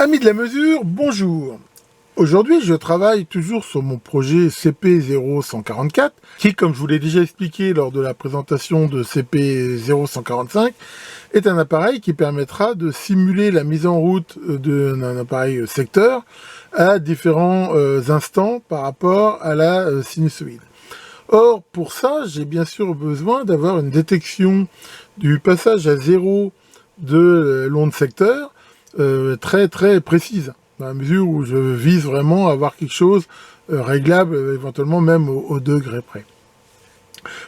Amis de la mesure, bonjour. Aujourd'hui, je travaille toujours sur mon projet CP0144, qui, comme je vous l'ai déjà expliqué lors de la présentation de CP0145, est un appareil qui permettra de simuler la mise en route d'un appareil secteur à différents instants par rapport à la sinusoïde. Or, pour ça, j'ai bien sûr besoin d'avoir une détection du passage à zéro de l'onde secteur très précise, dans la mesure où je vise vraiment à avoir quelque chose réglable, éventuellement même au degré près.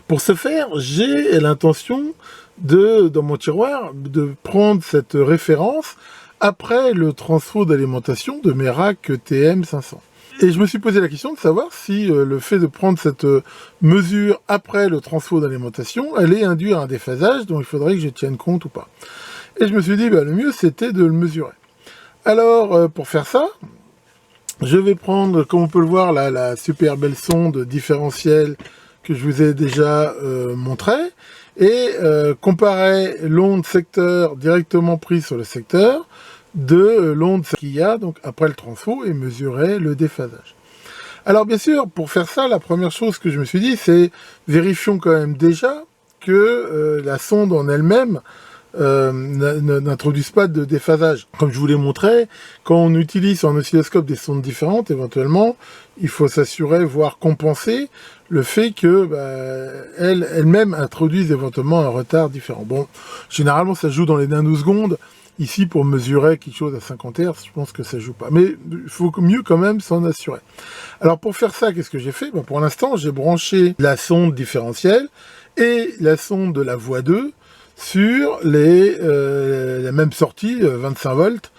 Pour ce faire, j'ai l'intention dans mon tiroir, de prendre cette référence après le transfo d'alimentation de mes racks TM500. Et je me suis posé la question de savoir si le fait de prendre cette mesure après le transfo d'alimentation allait induire un déphasage dont il faudrait que je tienne compte ou pas. Et je me suis dit, le mieux c'était de le mesurer. Alors, pour faire ça, je vais prendre, comme on peut le voir, là, la super belle sonde différentielle que je vous ai déjà montré, et comparer l'onde secteur directement prise sur le secteur de l'onde qu'il y a donc après le transfo et mesurer le déphasage. Alors bien sûr, pour faire ça, la première chose que je me suis dit, c'est vérifions quand même déjà que la sonde en elle-même n'introduisent pas de déphasage. Comme je vous l'ai montré, quand on utilise en oscilloscope des sondes différentes, éventuellement, il faut s'assurer, voire compenser, le fait que elles-mêmes introduisent éventuellement un retard différent. Bon, généralement, ça joue dans les nanosecondes. Ici, pour mesurer quelque chose à 50 Hz, je pense que ça joue pas. Mais il faut mieux quand même s'en assurer. Alors, pour faire ça, qu'est-ce que j'ai fait? Pour l'instant, j'ai branché la sonde différentielle et la sonde de la voie 2 sur la même sortie, 25 volts,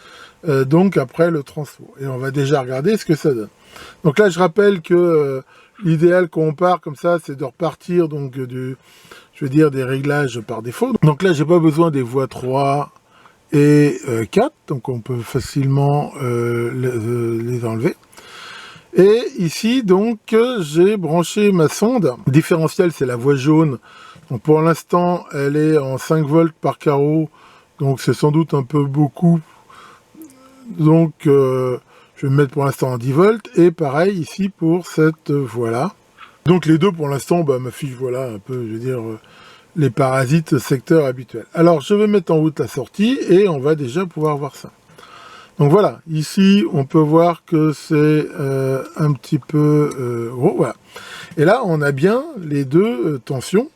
donc après le transfo. Et on va déjà regarder ce que ça donne. Donc là, je rappelle que l'idéal quand on part comme ça, c'est de repartir donc des réglages par défaut. Donc là, j'ai pas besoin des voies 3 et 4, donc on peut facilement les enlever. Et ici, donc, j'ai branché ma sonde. Différentielle, c'est la voie jaune. Donc pour l'instant, elle est en 5 volts par carreau, donc c'est sans doute un peu beaucoup. Donc je vais me mettre pour l'instant en 10 volts, et pareil ici pour cette voie-là. Donc les deux pour l'instant m'affichent voilà un peu, je veux dire, les parasites secteurs habituels. Alors je vais mettre en route la sortie, et on va déjà pouvoir voir ça. Donc voilà, ici on peut voir que c'est un petit peu gros, voilà. Et là on a bien les deux tensions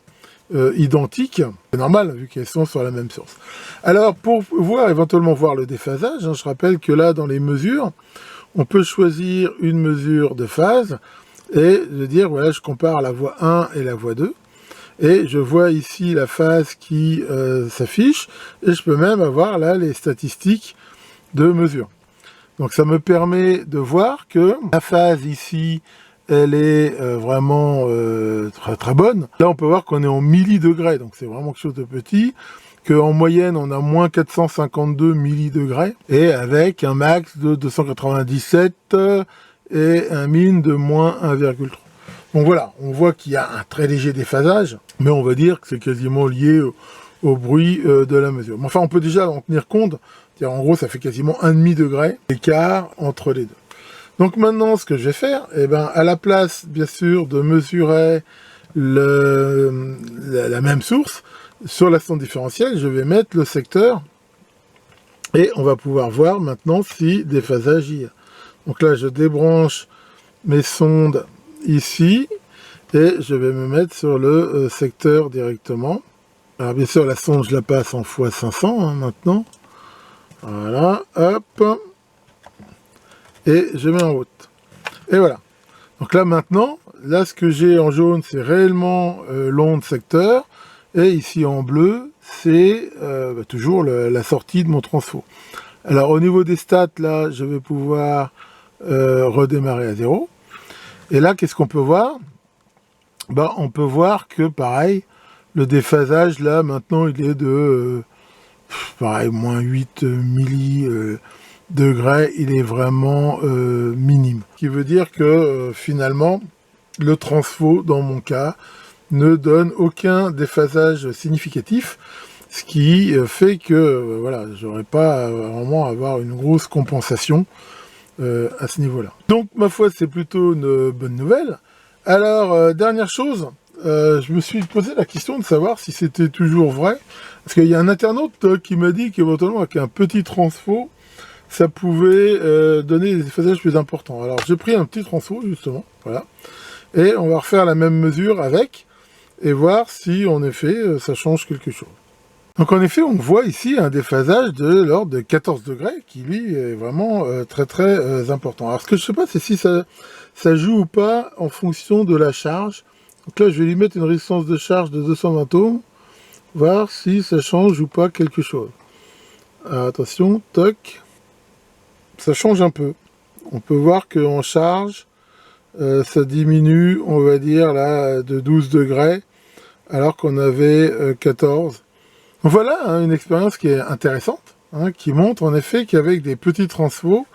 identiques, c'est normal vu qu'elles sont sur la même source. Alors pour éventuellement voir le déphasage, je rappelle que là dans les mesures, on peut choisir une mesure de phase et de dire voilà, je compare la voie 1 et la voie 2, et je vois ici la phase qui s'affiche, et je peux même avoir là les statistiques de mesure. Donc ça me permet de voir que la phase ici, elle est vraiment très bonne. Là, on peut voir qu'on est en millidegrés, donc c'est vraiment quelque chose de petit, qu'en moyenne, on a moins 452 millidegrés, et avec un max de 297 et un min de moins 1,3. Donc voilà, on voit qu'il y a un très léger déphasage, mais on va dire que c'est quasiment lié au bruit de la mesure. Mais enfin, on peut déjà en tenir compte, en gros, ça fait quasiment 1,5 degré d'écart entre les deux. Donc maintenant, ce que je vais faire, à la place, bien sûr, de mesurer la même source, sur la sonde différentielle, je vais mettre le secteur, et on va pouvoir voir maintenant si déphasage y a. Donc là, je débranche mes sondes ici, et je vais me mettre sur le secteur directement. Alors bien sûr, la sonde, je la passe en x500 maintenant. Voilà, hop. Et je mets en route. Et voilà. Donc là maintenant, là ce que j'ai en jaune, c'est réellement l'onde secteur, et ici en bleu, c'est toujours la sortie de mon transfo. Alors au niveau des stats, là, je vais pouvoir redémarrer à 0. Et là, qu'est-ce qu'on peut voir? On peut voir que pareil, le déphasage là, maintenant, il est de pareil, moins 8 millidegrés, il est vraiment minime. Ce qui veut dire que finalement, le transfo, dans mon cas, ne donne aucun déphasage significatif. ce qui fait que voilà, j'aurais pas vraiment à avoir une grosse compensation à ce niveau-là. Donc ma foi, c'est plutôt une bonne nouvelle. Alors, dernière chose, je me suis posé la question de savoir si c'était toujours vrai, parce qu'il y a un internaute qui m'a dit qu'éventuellement avec un petit transfo, ça pouvait donner des phasages plus importants. Alors j'ai pris un petit transfo justement, voilà, et on va refaire la même mesure avec, et voir si en effet ça change quelque chose. Donc en effet, on voit ici un déphasage de l'ordre de 14 degrés, qui lui est vraiment très important. Alors ce que je ne sais pas, c'est si ça joue ou pas en fonction de la charge. Donc là, je vais lui mettre une résistance de charge de 220 ohms, voir si ça change ou pas quelque chose. Alors, attention, toc, ça change un peu. On peut voir qu'en charge, ça diminue, on va dire, là, de 12 degrés, alors qu'on avait 14. Donc voilà, hein, une expérience qui est intéressante, hein, qui montre en effet qu'avec des petits transfos,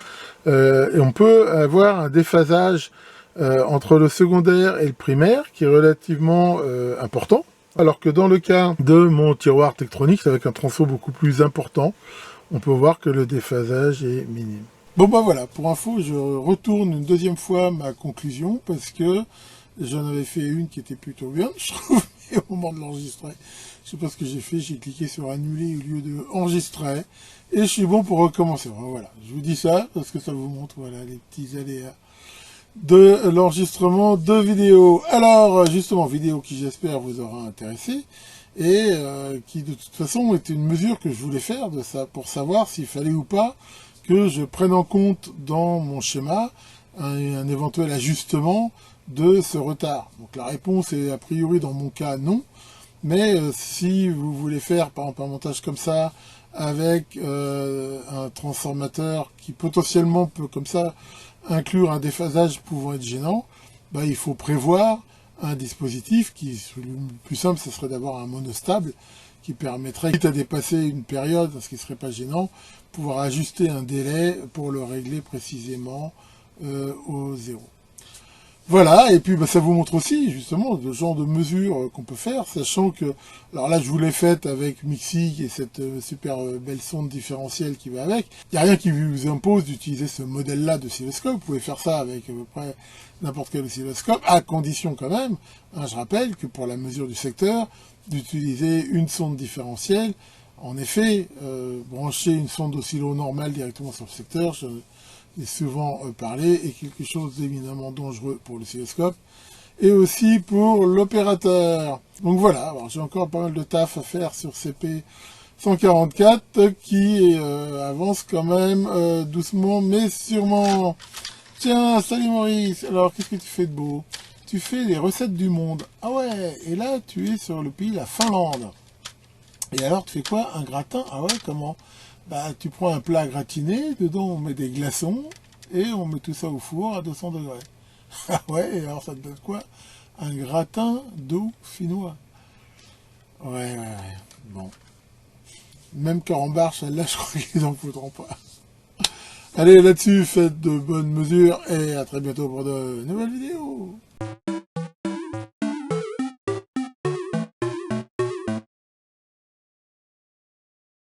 et on peut avoir un déphasage entre le secondaire et le primaire qui est relativement important, alors que dans le cas de mon tiroir Tektronix, avec un transfo beaucoup plus important, on peut voir que le déphasage est minime. Bon bah voilà, pour info, je retourne une deuxième fois ma conclusion, parce que j'en avais fait une qui était plutôt bien, je trouve, et au moment de l'enregistrer, je sais pas ce que j'ai fait, j'ai cliqué sur annuler au lieu de enregistrer, et je suis bon pour recommencer. Voilà, je vous dis ça, parce que ça vous montre, voilà, les petits aléas de l'enregistrement de vidéo. Alors, justement, vidéo qui j'espère vous aura intéressé, et qui de toute façon était une mesure que je voulais faire de ça, pour savoir s'il fallait ou pas que je prenne en compte dans mon schéma un éventuel ajustement de ce retard. Donc la réponse est a priori dans mon cas non, mais si vous voulez faire par exemple un montage comme ça avec un transformateur qui potentiellement peut comme ça inclure un déphasage pouvant être gênant, bah, il faut prévoir un dispositif qui, le plus simple, ce serait d'avoir un monostable qui permettrait, quitte à dépasser une période, ce qui ne serait pas gênant, pouvoir ajuster un délai pour le régler précisément au 0. Voilà, et puis bah, ça vous montre aussi justement le genre de mesures qu'on peut faire, sachant que, alors là je vous l'ai faite avec Mixi et cette super belle sonde différentielle qui va avec, il n'y a rien qui vous impose d'utiliser ce modèle-là de oscilloscope, vous pouvez faire ça avec à peu près n'importe quel oscilloscope, à condition quand même, hein, je rappelle que pour la mesure du secteur, d'utiliser une sonde différentielle, en effet, brancher une sonde oscillo normale directement sur le secteur, est souvent parlé, est quelque chose d'éminemment dangereux pour l'oscilloscope et aussi pour l'opérateur. Donc voilà, j'ai encore pas mal de taf à faire sur CP 144 qui avance quand même doucement mais sûrement. Tiens, salut Maurice, alors qu'est-ce que tu fais de beau? Tu fais les recettes du monde. Ah ouais, et là tu es sur le pays, la Finlande. Et alors tu fais quoi? Un gratin? Ah ouais, comment? Bah, tu prends un plat gratiné, dedans on met des glaçons, et on met tout ça au four à 200 degrés. Ah ouais, et alors ça te donne quoi? Un gratin d'eau finnois. Ouais, bon. Même Carambar, celle-là, je crois qu'ils en foutront pas. Allez, là-dessus, faites de bonnes mesures, et à très bientôt pour de nouvelles vidéos.